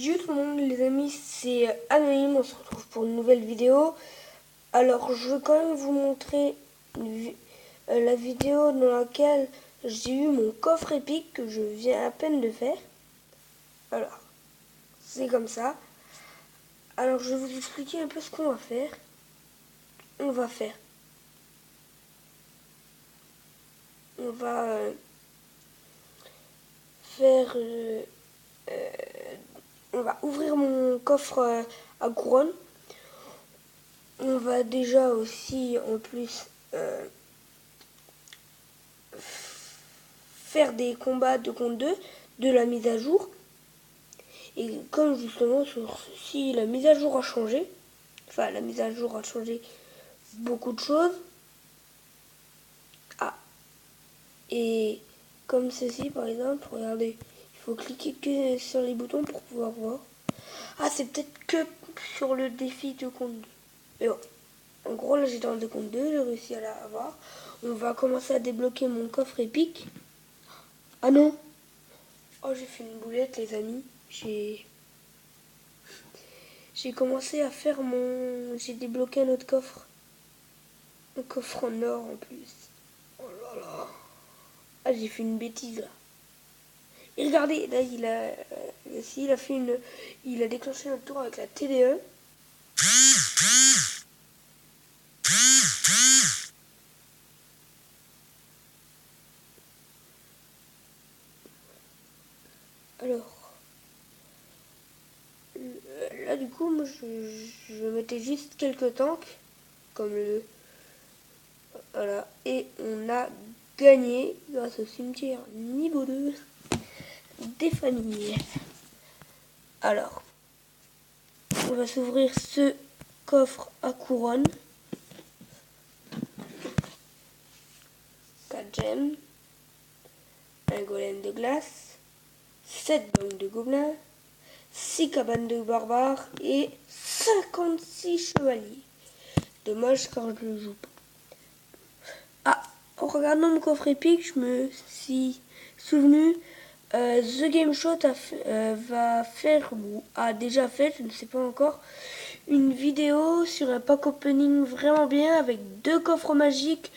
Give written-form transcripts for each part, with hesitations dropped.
Salut tout le monde les amis, c'est Anonyme, on se retrouve pour une nouvelle vidéo. Alors je veux quand même vous montrer la vidéo dans laquelle j'ai eu mon coffre épique que je viens à peine de faire. Alors, c'est comme ça. Alors je vais vous expliquer un peu ce qu'on va faire. On va faire... on va ouvrir mon coffre à couronne. On va déjà aussi en plus faire des combats de contre 2 de la mise à jour. Et comme justement sur ceci, la mise à jour a changé, enfin la mise à jour a changé beaucoup de choses. Ah, et comme ceci par exemple, regardez, il faut cliquer que sur les boutons pour pouvoir voir. Ah, c'est peut-être que sur le défi de compte 2. Mais bon, en gros là j'étais dans le compte 2, j'ai réussi à l'avoir. On va commencer à débloquer mon coffre épique. Ah non! Oh, j'ai fait une boulette les amis, j'ai commencé à faire j'ai débloqué un autre coffre. Un coffre en or en plus. Oh là là. Ah, j'ai fait une bêtise là. Et regardez, là il a déclenché un tour avec la TDE. Alors, là du coup, moi je mettais juste quelques tanks, comme le... Voilà, et on a gagné grâce au cimetière niveau 2 des familles. Alors, on va s'ouvrir ce coffre à couronne. 4 gemmes, un golem de glace, 7 banques de gobelins, 6 cabanes de barbares et 56 chevaliers. Dommage quand je le joue pas. Ah, en regardant mon coffre épique, je me suis souvenu, The Game Shot va faire, ou a déjà fait, je ne sais pas encore, une vidéo sur un pack opening vraiment bien avec 2 coffres magiques,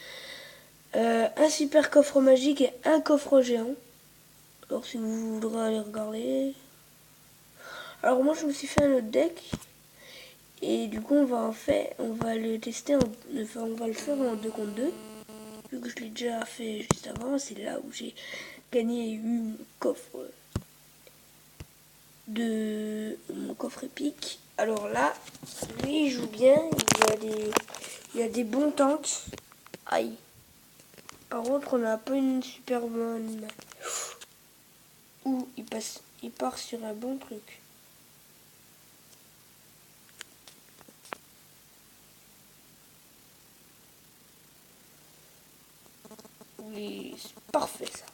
un super coffre magique et un coffre géant. Alors si vous voudrez aller regarder. Alors moi je me suis fait un autre deck. Et du coup on va le tester, on va le faire en 2 contre 2. Vu que je l'ai déjà fait juste avant, c'est là où j'ai gagné et eu mon coffre épique. Alors là, lui il joue bien, il y a des bons tanks. Aïe. Par contre on a pas une super bonne... Ouh, il part sur un bon truc. Oui, c'est parfait ça.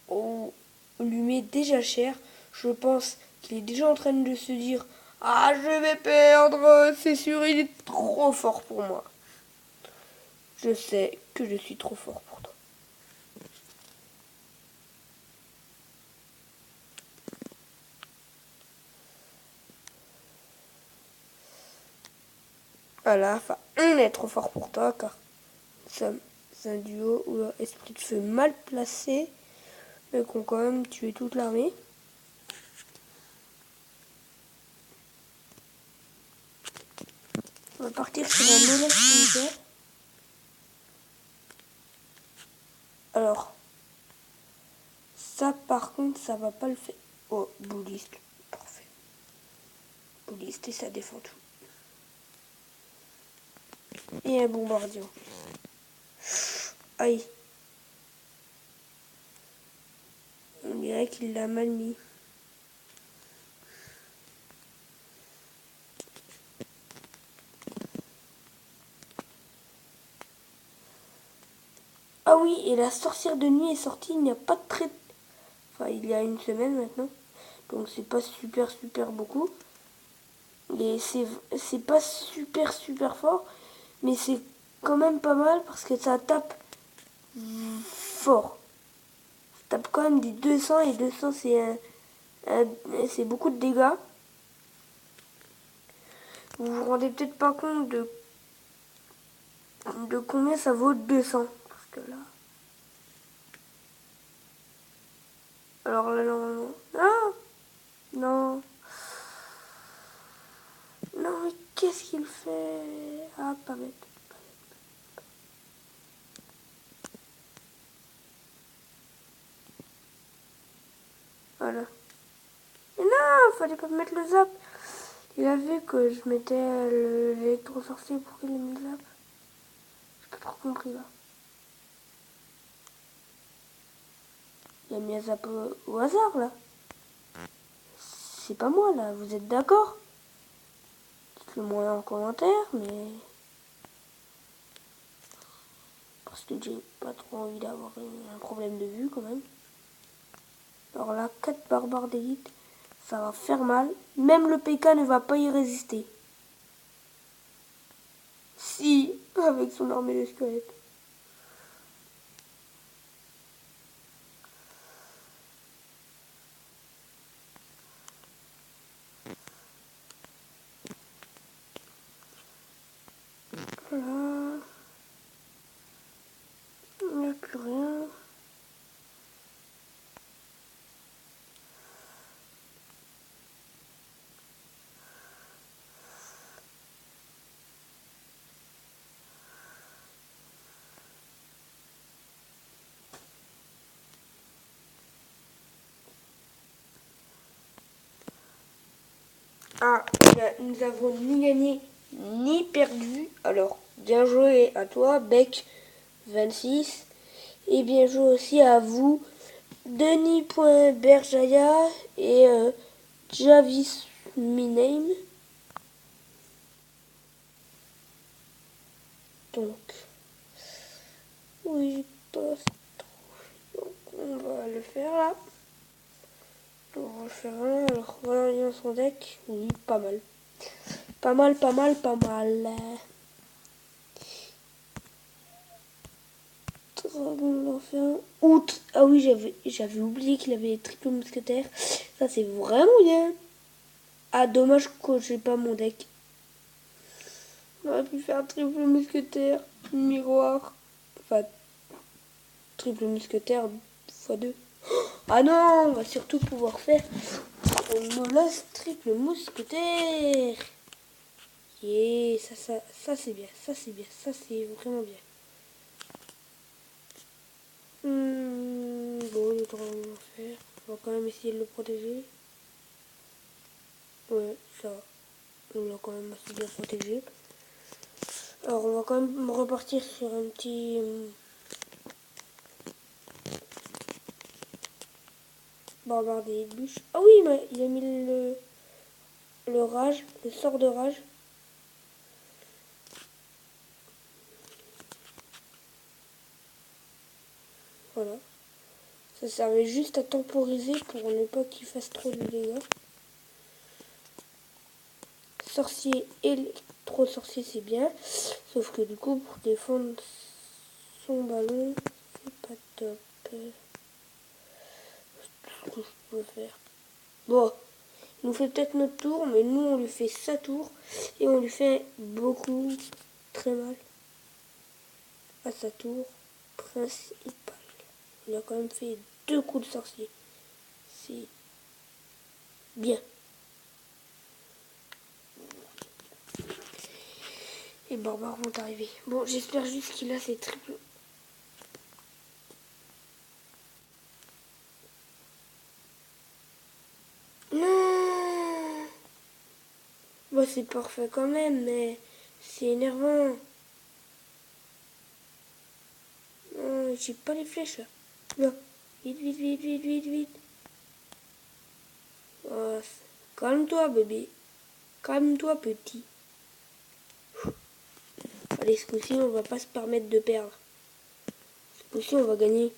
Oh, on lui met déjà cher. Je pense qu'il est déjà en train de se dire: ah, je vais perdre, c'est sûr, il est trop fort pour moi. Je sais que je suis trop fort pour toi. Voilà, enfin, on est trop fort pour toi car c'est un duo où l'esprit de feu mal placé, mais qu'on quand même tué toute l'armée. On va partir sur un mélange cimetière. Alors, ça par contre, ça va pas le faire. Oh, bouliste, parfait. Bouliste et ça défend tout. Et un bombardier. Aïe. On dirait qu'il l'a mal mis. Ah oui, et la sorcière de nuit est sortie il n'y a pas de très... Enfin, il y a une semaine maintenant. Donc c'est pas super beaucoup. Et c'est pas super fort. Mais c'est quand même pas mal parce que ça tape fort. Ça tape quand même des 200 et 200 c'est beaucoup de dégâts. Vous vous rendez peut-être pas compte de combien ça vaut 200. Parce que là... Alors là, normalement... Ah non. Non, mais qu'est-ce qu'il fait? Ah, pas bête. Voilà. Mais non, fallait pas mettre le zap. Il a vu que je mettais l'électro-sorcier pour qu'il ait mis le zap. J'ai pas trop compris là. Il a mis un zap au hasard là. C'est pas moi là, vous êtes d'accord? Dites-le moi en commentaire, mais... Parce que j'ai pas trop envie d'avoir un problème de vue quand même. Alors là, 4 barbares d'élite, ça va faire mal. Même le PK ne va pas y résister. Si, avec son armée de squelettes. Voilà. Il n'y a plus rien. Ah, nous avons ni gagné ni perdu. Alors, bien joué à toi, Bec26. Et bien joué aussi à vous, Denis.berjaya et Javis Miname. Donc, oui, passe. Donc, on va le faire là. On va le faire un. Alors, voyons son deck. Oui, pas mal. Pas mal, pas mal, pas mal. Dragon de l'enfer. Outre. Ah oui, j'avais oublié qu'il avait triple mousquetaire. Ça, c'est vraiment bien. Ah, dommage que j'ai pas mon deck. On aurait pu faire triple mousquetaire, miroir. Enfin, triple mousquetaire x2. Ah non, on va surtout pouvoir faire Molosse triple mousquetaire. Yeah, ça c'est bien, ça c'est bien, ça c'est vraiment bien. Bon, le dragon de l'enfer, on va quand même essayer de le protéger. Ouais, ça va. On l'a quand même assez bien protégé. Alors on va quand même repartir sur un petit... barbare des bûches. Ah oui, mais il a mis le rage, le sort de rage. Voilà. Ça servait juste à temporiser pour ne pas qu'il fasse trop de dégâts. Sorcier, électro-sorcier, c'est bien. Sauf que du coup, pour défendre son ballon, c'est pas top. Ce que je peux faire. Bon, il nous fait peut-être notre tour, mais nous, on lui fait sa tour. Et on lui fait beaucoup, très mal à sa tour principale. Il a quand même fait 2 coups de sorcier. C'est bien. Les barbares vont arriver. Bon, j'espère juste qu'il a ses triples. Non. Bon, c'est parfait quand même, mais c'est énervant. Non, j'ai pas les flèches là. Là. Vite, vite, vite, vite, vite, vite. Oh, calme-toi, bébé. Calme-toi, petit. Allez, ce coup-ci, on va pas se permettre de perdre. Ce coup-ci, on va gagner.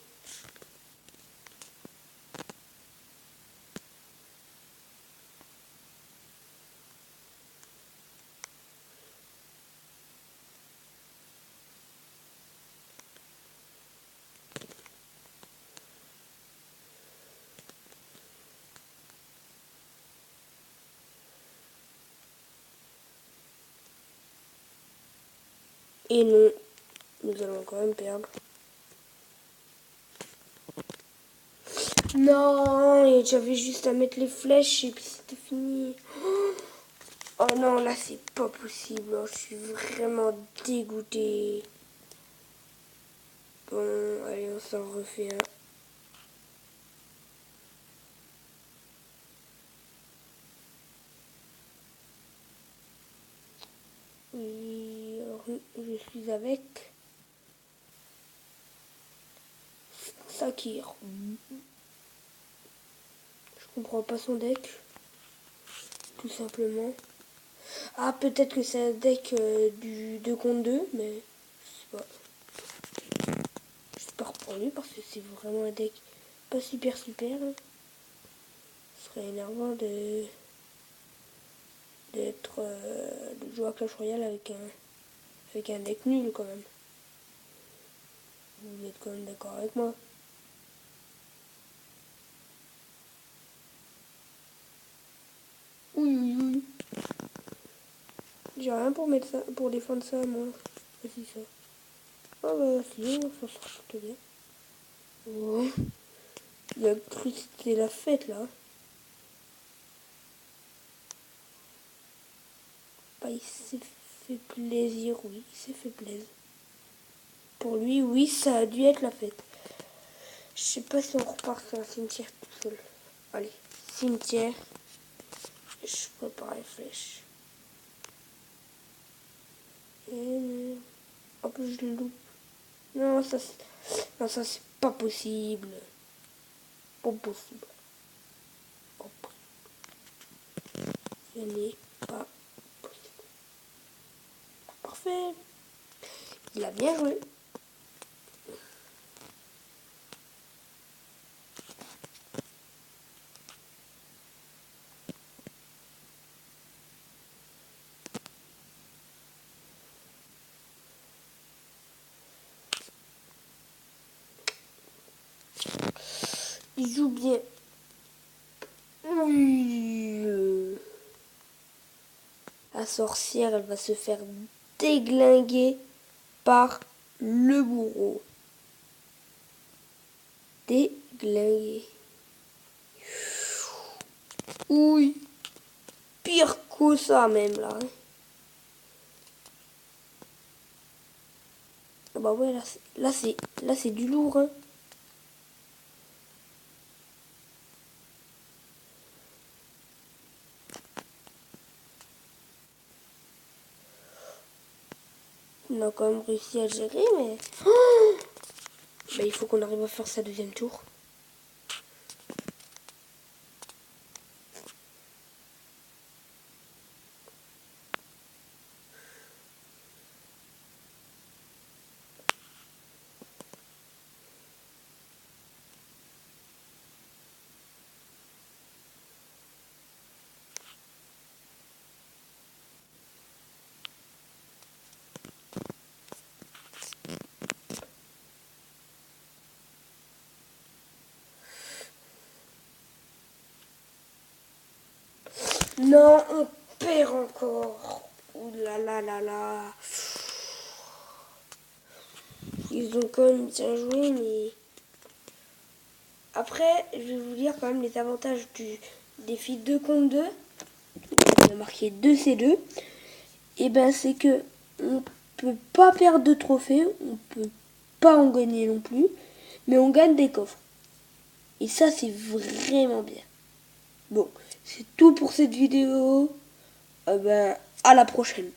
Et non, nous allons quand même perdre. Non, et j'avais juste à mettre les flèches et puis c'était fini. Oh non, là c'est pas possible. Oh, je suis vraiment dégoûtée. Bon, allez, on s'en refait un. Oui, alors, je suis avec Sakir. Je comprends pas son deck, tout simplement. Ah, peut-être que c'est un deck du 2 contre 2, mais je sais pas. J'espère pour lui parce que c'est vraiment un deck pas super. Hein. Ce serait énervant de jouer à Clash Royale avec un deck nul quand même. Vous êtes quand même d'accord avec moi? Oui. J'ai rien pour mettre ça, pour défendre ça, moi. Voici ça. Ah bah si, ça sera plutôt bien. Oh. Il a cru que c'était la fête là. Bah, il s'est fait plaisir, oui, il s'est fait plaisir. Pour lui, oui, ça a dû être la fête. Je sais pas si on repart sur un cimetière tout seul. Allez, cimetière. Je prépare les flèches. Et... hop, je le loupe. Non, ça c'est pas possible. Pas possible. Ce n'est pas possible. Parfait. Il a bien joué. Il joue bien. Oui. La sorcière, elle va se faire déglinguer par le bourreau. Déglinguer. Oui. Pire que ça même là. Ah bah ouais, là c'est du lourd. Hein. On a quand même réussi à gérer, mais... Oh bah, il faut qu'on arrive à faire ça deuxième tour. Non, on perd encore. Ouh là là là là. Ils ont quand même bien joué, mais... Après, je vais vous dire quand même les avantages du défi 2 contre 2. On a marqué 2 C2. Et ben c'est que on peut pas perdre de trophées, on peut pas en gagner non plus, mais on gagne des coffres. Et ça c'est vraiment bien. Bon, c'est tout pour cette vidéo. Ben, à la prochaine.